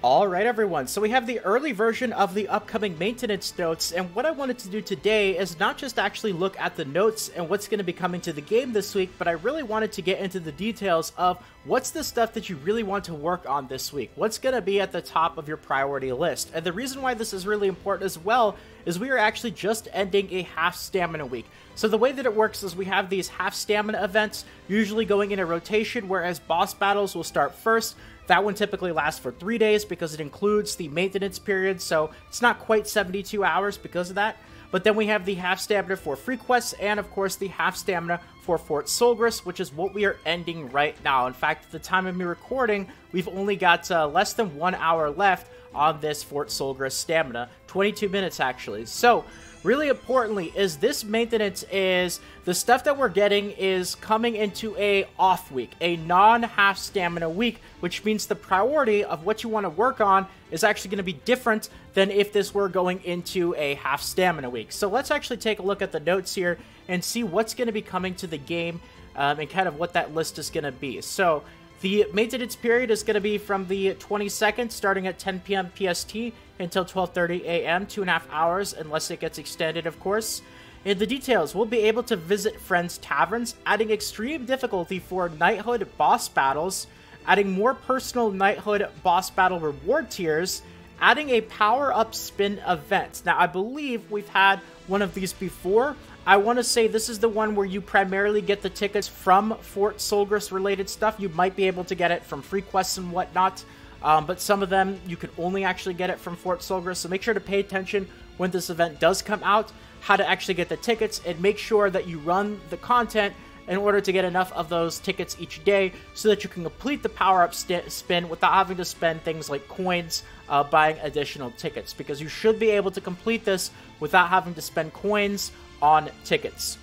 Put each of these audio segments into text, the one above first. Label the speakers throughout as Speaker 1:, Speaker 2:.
Speaker 1: Alright everyone, so we have the early version of the upcoming maintenance notes, and what I wanted to do today is not just actually look at the notes and what's going to be coming to the game this week, but I really wanted to get into the details of what's the stuff that you really want to work on this week, what's going to be at the top of your priority list. And the reason why this is really important as well is we are actually just ending a half stamina week. So the way that it works is we have these half stamina events, usually going in a rotation, whereas boss battles will start first. That one typically lasts for 3 days because it includes the maintenance period, so it's not quite 72 hours because of that. But then we have the half stamina for free quests, and of course the half stamina for Fort Solgris, which is what we are ending right now. In fact, at the time of me recording, we've only got less than 1 hour left on this Fort Solgris stamina. 22 minutes actually. So really importantly is this maintenance is the stuff that we're getting is coming into a off week, a non-half stamina week, which means the priority of what you want to work on is actually going to be different than if this were going into a half stamina week. So let's actually take a look at the notes here and see what's going to be coming to the game and kind of what that list is going to be. So the maintenance period is going to be from the 22nd, starting at 10 p.m. PST until 12:30 a.m., 2.5 hours, unless it gets extended, of course. In the details, we'll be able to visit Friends' Taverns, adding extreme difficulty for Knighthood boss battles, adding more personal Knighthood boss battle reward tiers, adding a power-up spin event. Now, I believe we've had one of these before. I want to say this is the one where you primarily get the tickets from Fort Solgris related stuff. You might be able to get it from free quests and whatnot, but some of them you can only actually get it from Fort Solgris, so make sure to pay attention when this event does come out, how to actually get the tickets, and make sure that you run the content in order to get enough of those tickets each day so that you can complete the power-up spin without having to spend things like coins buying additional tickets, because you should be able to complete this without having to spend coins on tickets.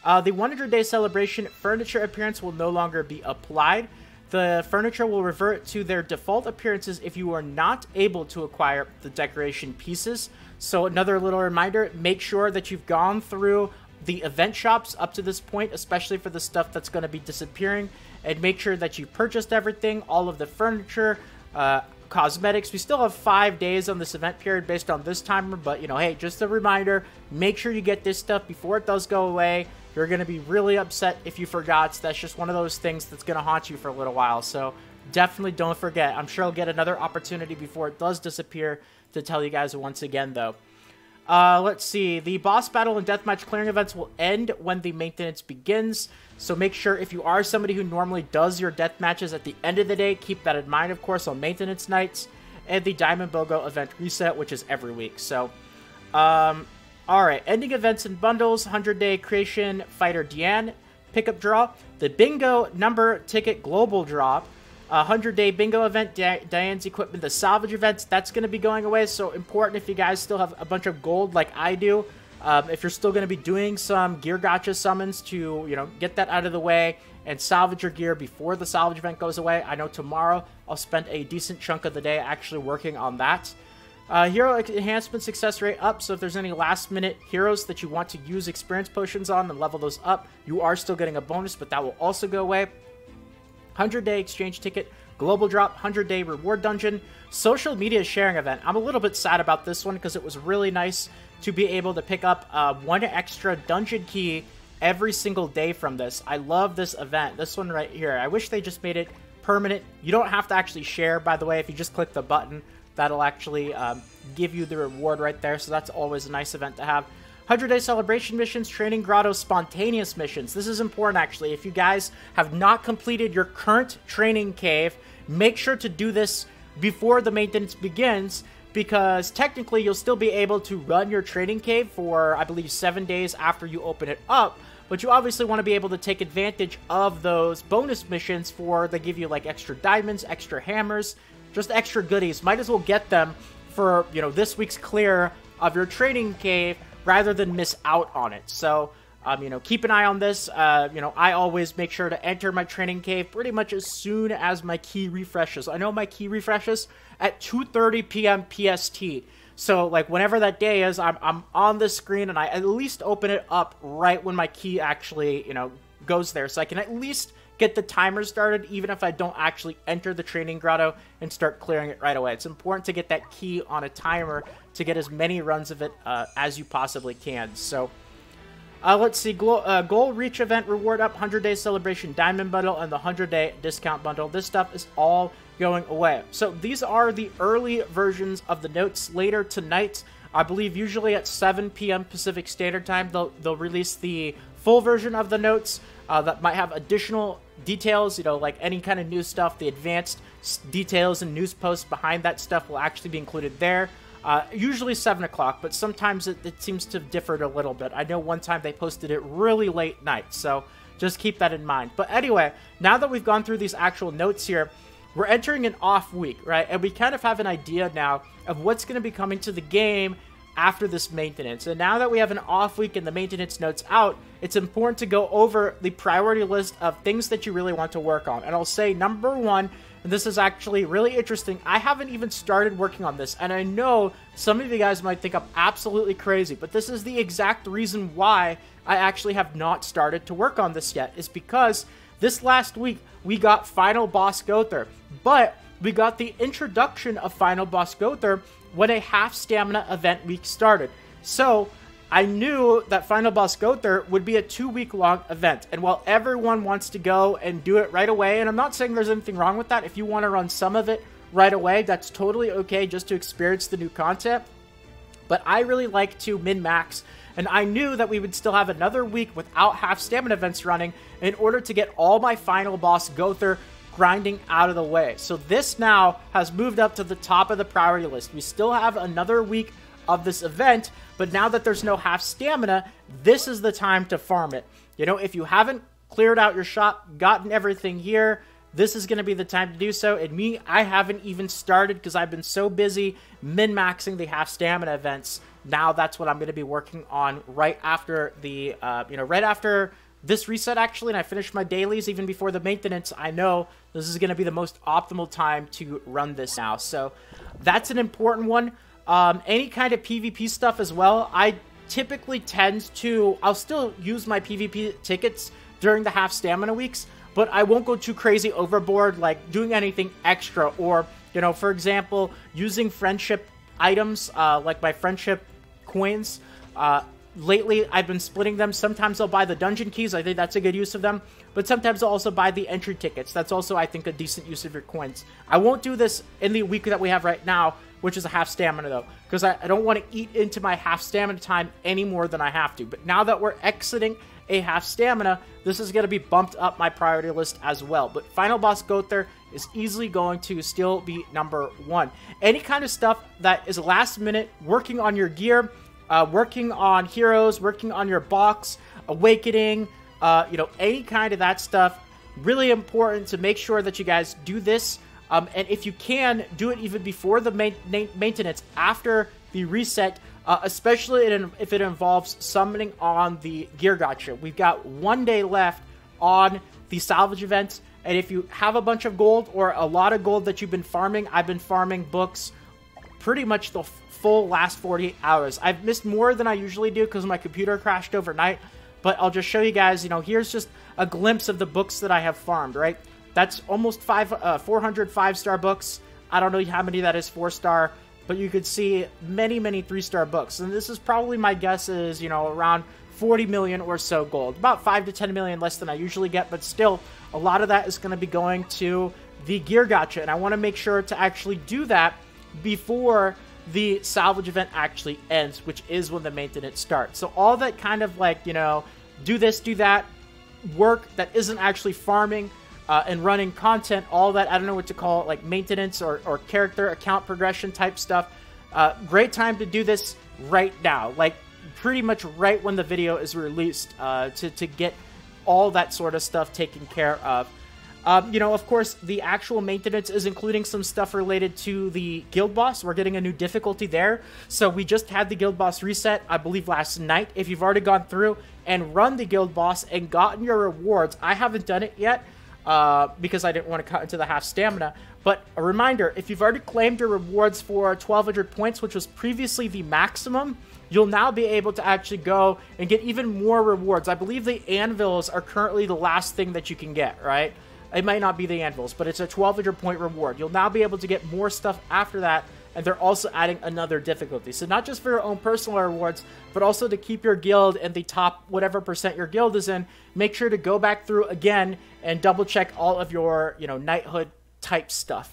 Speaker 1: The 100-day celebration furniture appearance will no longer be applied. The furniture will revert to their default appearances if you are not able to acquire the decoration pieces. So another little reminder, make sure that you've gone through the event shops up to this point, especially for the stuff that's going to be disappearing, and make sure that you purchased everything, all of the furniture, cosmetics. We still have 5 days on this event period based on this timer, but you know, hey, just a reminder, make sure you get this stuff before it does go away. You're going to be really upset if you forgot. That's just one of those things that's going to haunt you for a little while, so definitely don't forget. I'm sure I'll get another opportunity before it does disappear to tell you guys once again, though. Let's see. The boss battle and deathmatch clearing events will end when the maintenance begins. So make sure if you are somebody who normally does your death matches at the end of the day, keep that in mind, of course, on maintenance nights. And the Diamond BOGO event reset, which is every week. So, alright. Ending events and bundles, 100-day creation fighter Diane pickup draw. The bingo number ticket global draw. 100-day bingo event, Diane's equipment, the salvage events, that's going to be going away. So important if you guys still have a bunch of gold like I do. If you're still going to be doing some gear gacha summons to, you know, get that out of the way and salvage your gear before the salvage event goes away. I know tomorrow I'll spend a decent chunk of the day actually working on that. Hero enhancement success rate up, so if there's any last minute heroes that you want to use experience potions on and level those up, you are still getting a bonus, but that will also go away. 100-day exchange ticket, global drop, 100-day reward dungeon, social media sharing event. I'm a little bit sad about this one because it was really nice to be able to pick up one extra dungeon key every single day from this. I love this event, this one right here. I wish they just made it permanent. You don't have to actually share, by the way. If you just click the button, that'll actually give you the reward right there, so that's always a nice event to have. 100-day celebration missions, training grotto spontaneous missions. This is important, actually. If you guys have not completed your current training cave, make sure to do this before the maintenance begins, because technically you'll still be able to run your training cave for, I believe, 7 days after you open it up, but you obviously want to be able to take advantage of those bonus missions for, they give you like extra diamonds, extra hammers, just extra goodies. Might as well get them for, you know, this week's clear of your training cave rather than miss out on it. So, you know, keep an eye on this. You know, I always make sure to enter my training cave pretty much as soon as my key refreshes. I know my key refreshes at 2:30 p.m. PST. So, like, whenever that day is, I'm on the screen, and I at least open it up right when my key actually, you know, goes there. So I can at least get the timer started, even if I don't actually enter the training grotto and start clearing it right away. It's important to get that key on a timer to get as many runs of it as you possibly can. So let's see, goal reach event reward up, 100-day celebration diamond bundle, and the 100-day discount bundle. This stuff is all going away. So these are the early versions of the notes. Later tonight, I believe usually at 7 p.m. Pacific Standard Time, they'll release the full version of the notes that might have additional details, you know, like any kind of news stuff. The advanced details and news posts behind that stuff will actually be included there. Usually 7 o'clock, but sometimes it seems to differ a little bit. I know one time they posted it really late night, so just keep that in mind. But anyway, now that we've gone through these actual notes here, we're entering an off week, right? And we kind of have an idea now of what's going to be coming to the game after this maintenance. And now that we have an off week and the maintenance notes out, it's important to go over the priority list of things that you really want to work on. And I'll say number one, and this is actually really interesting, I haven't even started working on this, and I know some of you guys might think I'm absolutely crazy, but this is the exact reason why I actually have not started to work on this yet, is because this last week we got Final Boss Gowther, but we got the introduction of Final Boss Gowther when a half stamina event week started. So I knew that Final Boss Gowther would be a 2-week-long event, and while everyone wants to go and do it right away, and I'm not saying there's anything wrong with that, if you want to run some of it right away, that's totally okay just to experience the new content, but I really like to min-max, and I knew that we would still have another week without half stamina events running in order to get all my Final Boss Gowther grinding out of the way. So this now has moved up to the top of the priority list. We still have another week of this event, but now that there's no half stamina, this is the time to farm it. You know, if you haven't cleared out your shop, gotten everything here, this is going to be the time to do so. And me, I haven't even started because I've been so busy min-maxing the half stamina events. Now that's what I'm going to be working on right after the, right after this reset, actually, and I finished my dailies even before the maintenance. I know this is going to be the most optimal time to run this now. So that's an important one. Any kind of PvP stuff as well. I typically tend to, I'll still use my PvP tickets during the half stamina weeks, but I won't go too crazy overboard, like doing anything extra, or, you know, for example, using friendship items, like my friendship coins. Lately, I've been splitting them. Sometimes I'll buy the dungeon keys. I think that's a good use of them. But sometimes I'll also buy the entry tickets. That's also, I think, a decent use of your coins. I won't do this in the week that we have right now, which is a half stamina, though, because I don't want to eat into my half stamina time any more than I have to. But now that we're exiting a half stamina, this is going to be bumped up my priority list as well. But Final Boss Gowther is easily going to still be number one. Any kind of stuff that is last minute, working on your gear, working on heroes, working on your box, awakening, any kind of that stuff. Really important to make sure that you guys do this. And if you can, do it even before the maintenance, after the reset, especially if it involves summoning on the gear gacha. We've got 1 day left on the salvage event, and if you have a bunch of gold or a lot of gold that you've been farming, I've been farming books pretty much the full last 48 hours. I've missed more than I usually do because my computer crashed overnight, but I'll just show you guys, here's just a glimpse of the books that I have farmed, right? That's almost 400 5-star books. I don't know how many that is 4-star, but you could see many, many 3-star books. And this is probably, my guess is, around 40 million or so gold. About 5 to 10 million less than I usually get, but still, a lot of that is going to be going to the gear gacha. And I want to make sure to actually do that before the salvage event actually ends, which is when the maintenance starts. So all that kind of do this, do that, work that isn't actually farming and running content, all that, I don't know what to call it, like maintenance or character account progression type stuff. Great time to do this right now, like pretty much right when the video is released, to get all that sort of stuff taken care of. Of course, the actual maintenance is including some stuff related to the guild boss. We're getting a new difficulty there. So we just had the guild boss reset, I believe, last night. If you've already gone through and run the guild boss and gotten your rewards, I haven't done it yet because I didn't want to cut into the half stamina. But a reminder, if you've already claimed your rewards for 1,200 points, which was previously the maximum, you'll now be able to actually go and get even more rewards. I believe the anvils are currently the last thing that you can get, right? It might not be the anvils, but it's a 1,200 point reward. You'll now be able to get more stuff after that, and they're also adding another difficulty. So not just for your own personal rewards, but also to keep your guild in the top whatever percent your guild is in. Make sure to go back through again and double check all of your, you know, knighthood type stuff.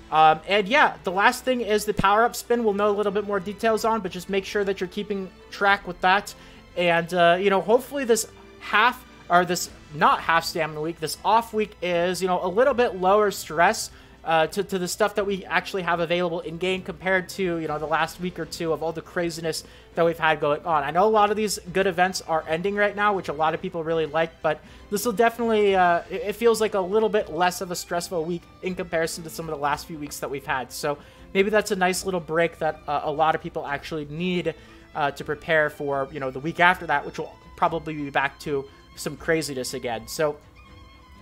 Speaker 1: And yeah, the last thing is the power-up spin. We'll know a little bit more details on, but just make sure that you're keeping track with that. And, you know, hopefully this not half stamina week, this off week is, you know, a little bit lower stress to the stuff that we actually have available in game compared to, you know, the last week or two of all the craziness that we've had going on. I know a lot of these good events are ending right now, which a lot of people really like, but this will definitely, it feels like a little bit less of a stressful week in comparison to some of the last few weeks that we've had. So maybe that's a nice little break that a lot of people actually need to prepare for, you know, the week after that, which will probably be back to some craziness again. So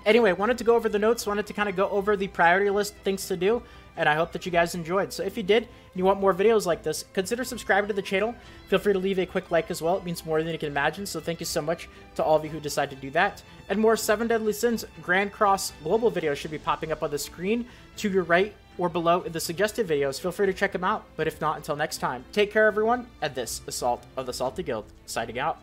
Speaker 1: anyway, wanted to go over the notes, wanted to kind of go over the priority list things to do, and I hope that you guys enjoyed. So if you did, and you want more videos like this, consider subscribing to the channel. Feel free to leave a quick like as well. It means more than you can imagine, so thank you so much to all of you who decide to do that. And more 7 Deadly Sins Grand Cross Global videos should be popping up on the screen to your right or below in the suggested videos. Feel free to check them out, but if not, until next time, take care everyone, and this is Salt of the Salty Guild, signing out.